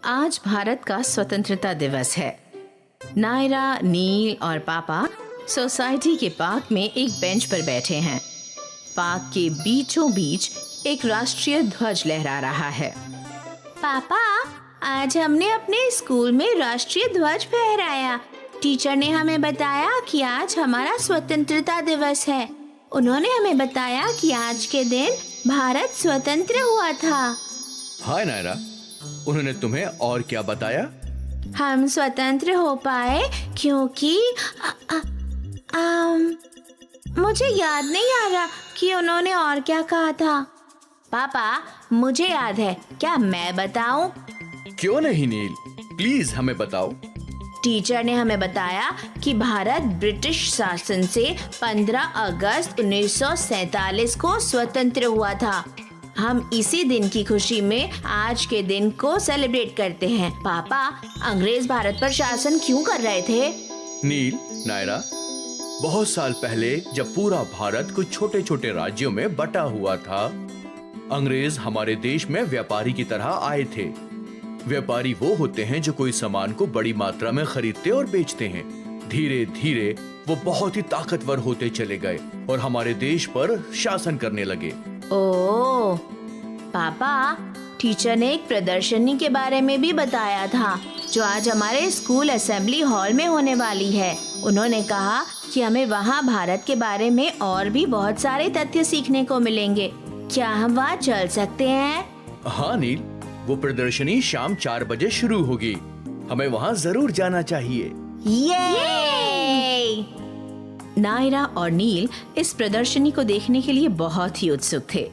आज भारत का स्वतंत्रता दिवस है। नायरा, नील और पापा सोसाइटी के पार्क में एक बेंच पर बैठे हैं। पार्क के बीचों बीच एक राष्ट्रीय ध्वज लहरा रहा है। पापा, आज हमने अपने स्कूल में राष्ट्रीय ध्वज फहराया। टीचर ने हमें बताया कि आज हमारा स्वतंत्रता दिवस है। उन्होंने हमें बताया कि आज के दिन भारत स्वतंत्र हुआ था। हाय नायरा, उन्होंने तुम्हें और क्या बताया? हम स्वतंत्र हो पाए क्योंकि मुझे याद नहीं आ रहा कि उन्होंने और क्या कहा था। पापा, मुझे याद है, क्या मैं बताऊं? क्यों नहीं नील, प्लीज हमें बताओ। टीचर ने हमें बताया कि भारत ब्रिटिश शासन से 15 अगस्त 1947 को स्वतंत्र हुआ था। हम इसी दिन की खुशी में आज के दिन को सेलिब्रेट करते हैं। पापा, अंग्रेज भारत पर शासन क्यों कर रहे थे? नील, नायरा, बहुत साल पहले जब पूरा भारत कुछ छोटे छोटे राज्यों में बटा हुआ था, अंग्रेज हमारे देश में व्यापारी की तरह आए थे। व्यापारी वो होते हैं जो कोई सामान को बड़ी मात्रा में खरीदते और बेचते हैं। धीरे धीरे वो बहुत ही ताकतवर होते चले गए और हमारे देश पर शासन करने लगे। ओह पापा, टीचर ने एक प्रदर्शनी के बारे में भी बताया था जो आज हमारे स्कूल असेंबली हॉल में होने वाली है। उन्होंने कहा कि हमें वहाँ भारत के बारे में और भी बहुत सारे तथ्य सीखने को मिलेंगे। क्या हम वहाँ चल सकते हैं? हाँ नील, वो प्रदर्शनी शाम 4 बजे शुरू होगी। हमें वहाँ जरूर जाना चाहिए। ये! नायरा और नील इस प्रदर्शनी को देखने के लिए बहुत ही उत्सुक थे।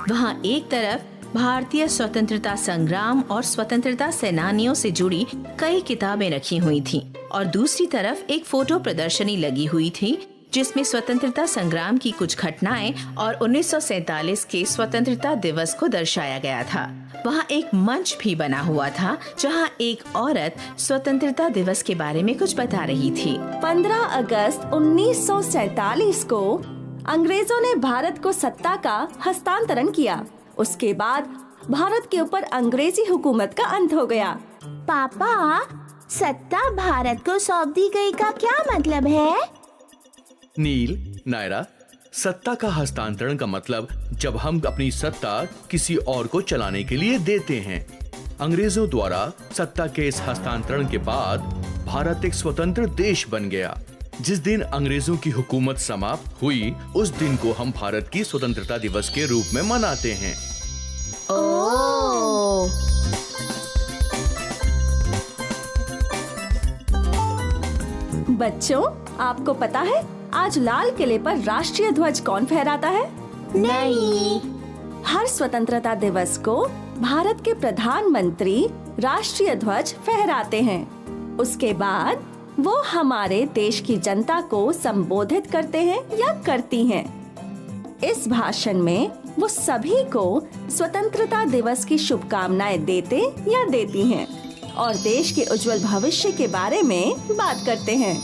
वहाँ एक तरफ भारतीय स्वतंत्रता संग्राम और स्वतंत्रता सेनानियों से जुड़ी कई किताबें रखी हुई थीं और दूसरी तरफ एक फोटो प्रदर्शनी लगी हुई थी जिसमें स्वतंत्रता संग्राम की कुछ घटनाएं और 1947 के स्वतंत्रता दिवस को दर्शाया गया था। वहाँ एक मंच भी बना हुआ था जहाँ एक औरत स्वतंत्रता दिवस के बारे में कुछ बता रही थी। 15 अगस्त 1947 को अंग्रेजों ने भारत को सत्ता का हस्तांतरण किया। उसके बाद भारत के ऊपर अंग्रेजी हुकूमत का अंत हो गया। पापा, सत्ता भारत को सौंप दी गई का क्या मतलब है? नील, नायरा, सत्ता का हस्तांतरण का मतलब जब हम अपनी सत्ता किसी और को चलाने के लिए देते हैं। अंग्रेजों द्वारा सत्ता के इस हस्तांतरण के बाद भारत एक स्वतंत्र देश बन गया। जिस दिन अंग्रेजों की हुकूमत समाप्त हुई, उस दिन को हम भारत की स्वतंत्रता दिवस के रूप में मनाते हैं। ओह! बच्चों, आपको पता है आज लाल किले पर राष्ट्रीय ध्वज कौन फहराता है? नहीं। हर स्वतंत्रता दिवस को भारत के प्रधानमंत्री राष्ट्रीय ध्वज फहराते हैं। उसके बाद वो हमारे देश की जनता को संबोधित करते हैं या करती हैं। इस भाषण में वो सभी को स्वतंत्रता दिवस की शुभकामनाएं देते या देती हैं और देश के उज्जवल भविष्य के बारे में बात करते हैं।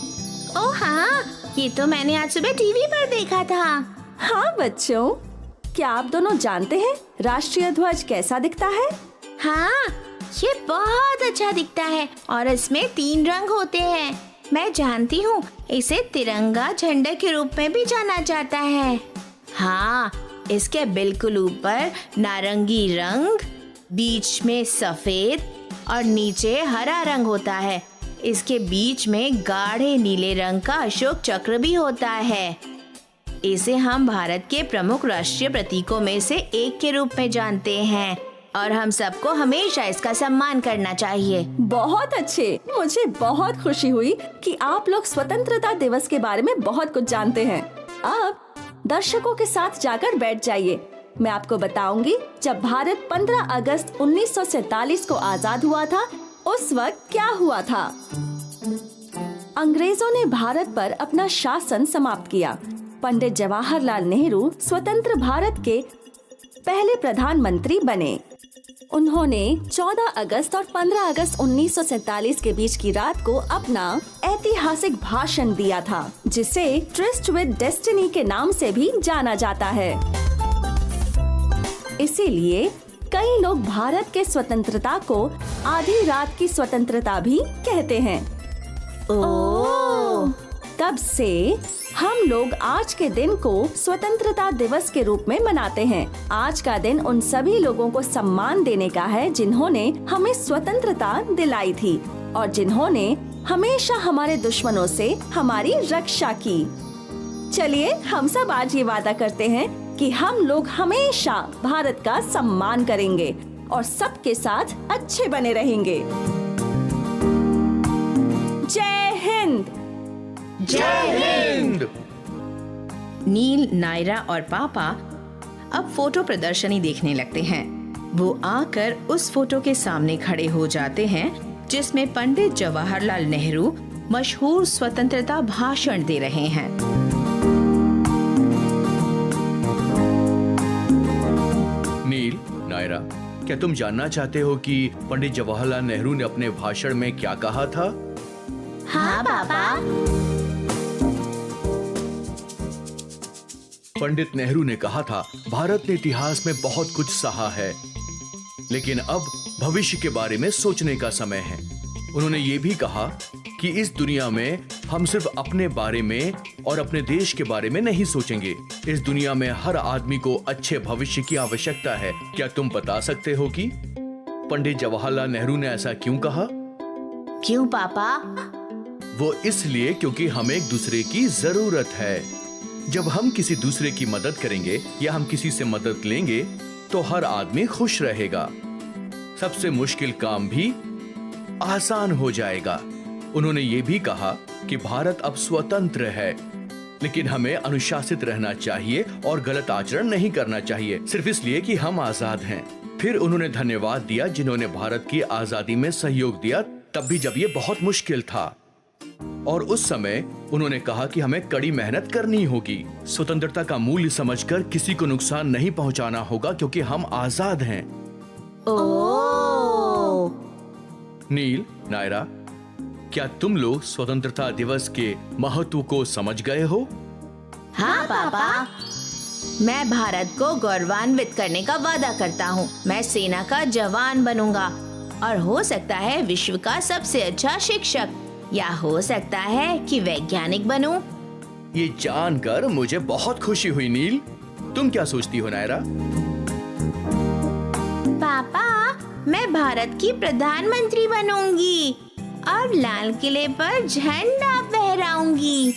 ओह हाँ, ये तो मैंने आज सुबह टीवी पर देखा था। हाँ बच्चों, क्या आप दोनों जानते हैं राष्ट्रीय ध्वज कैसा दिखता है? हाँ, ये बहुत अच्छा दिखता है और इसमें 3 रंग होते हैं। मैं जानती हूँ, इसे तिरंगा झंडे के रूप में भी जाना जाता है। हाँ, इसके बिल्कुल ऊपर नारंगी रंग, बीच में सफेद और नीचे हरा रंग होता है। इसके बीच में गाढ़े नीले रंग का अशोक चक्र भी होता है। इसे हम भारत के प्रमुख राष्ट्रीय प्रतीकों में से एक के रूप में जानते हैं और हम सबको हमेशा इसका सम्मान करना चाहिए। बहुत अच्छे, मुझे बहुत खुशी हुई कि आप लोग स्वतंत्रता दिवस के बारे में बहुत कुछ जानते हैं। अब दर्शकों के साथ जाकर बैठ जाइए। मैं आपको बताऊंगी जब भारत 15 अगस्त 1947 को आजाद हुआ था, उस वक्त क्या हुआ था। अंग्रेजों ने भारत पर अपना शासन समाप्त किया। पंडित जवाहरलाल नेहरू स्वतंत्र भारत के पहले प्रधानमंत्री बने। उन्होंने 14 अगस्त और 15 अगस्त 1947 के बीच की रात को अपना ऐतिहासिक भाषण दिया था, जिसे ट्रिस्ट विद डेस्टिनी के नाम से भी जाना जाता है। इसीलिए कई लोग भारत के स्वतंत्रता को आधी रात की स्वतंत्रता भी कहते हैं। ओह, तब से हम लोग आज के दिन को स्वतंत्रता दिवस के रूप में मनाते हैं। आज का दिन उन सभी लोगों को सम्मान देने का है जिन्होंने हमें स्वतंत्रता दिलाई थी और जिन्होंने हमेशा हमारे दुश्मनों से हमारी रक्षा की। चलिए हम सब आज ये वादा करते हैं कि हम लोग हमेशा भारत का सम्मान करेंगे और सबके साथ अच्छे बने रहेंगे। जय हिंद। जय हिंद। नील, नायरा और पापा अब फोटो प्रदर्शनी देखने लगते हैं। वो आकर उस फोटो के सामने खड़े हो जाते हैं जिसमें पंडित जवाहरलाल नेहरू मशहूर स्वतंत्रता भाषण दे रहे हैं। नील, नायरा, क्या तुम जानना चाहते हो कि पंडित जवाहरलाल नेहरू ने अपने भाषण में क्या कहा था? हाँ पापा। पंडित नेहरू ने कहा था, भारत ने इतिहास में बहुत कुछ सहा है, लेकिन अब भविष्य के बारे में सोचने का समय है। उन्होंने ये भी कहा कि इस दुनिया में हम सिर्फ अपने बारे में और अपने देश के बारे में नहीं सोचेंगे। इस दुनिया में हर आदमी को अच्छे भविष्य की आवश्यकता है। क्या तुम बता सकते हो कि पंडित जवाहरलाल नेहरू ने ऐसा क्यों कहा? क्यों पापा? वो इसलिए क्योंकि हमें एक दूसरे की जरूरत है। जब हम किसी दूसरे की मदद करेंगे या हम किसी से मदद लेंगे तो हर आदमी खुश रहेगा। सबसे मुश्किल काम भी आसान हो जाएगा। उन्होंने ये भी कहा कि भारत अब स्वतंत्र है, लेकिन हमें अनुशासित रहना चाहिए और गलत आचरण नहीं करना चाहिए सिर्फ इसलिए कि हम आजाद हैं। फिर उन्होंने धन्यवाद दिया जिन्होंने भारत की आजादी में सहयोग दिया, तब भी जब ये बहुत मुश्किल था। और उस समय उन्होंने कहा कि हमें कड़ी मेहनत करनी होगी। स्वतंत्रता का मूल्य समझकर किसी को नुकसान नहीं पहुंचाना होगा क्योंकि हम आजाद हैं। ओह। नील, नायरा, क्या तुम लोग स्वतंत्रता दिवस के महत्व को समझ गए हो? हाँ पापा। मैं भारत को गौरवान्वित करने का वादा करता हूँ। मैं सेना का जवान बनूंगा और हो सकता है विश्व का सबसे अच्छा शिक्षक, या हो सकता है कि वैज्ञानिक बनूं। ये जानकर मुझे बहुत खुशी हुई। नील, तुम क्या सोचती हो नायरा? पापा, मैं भारत की प्रधानमंत्री बनूंगी और लाल किले पर झंडा फहराऊंगी।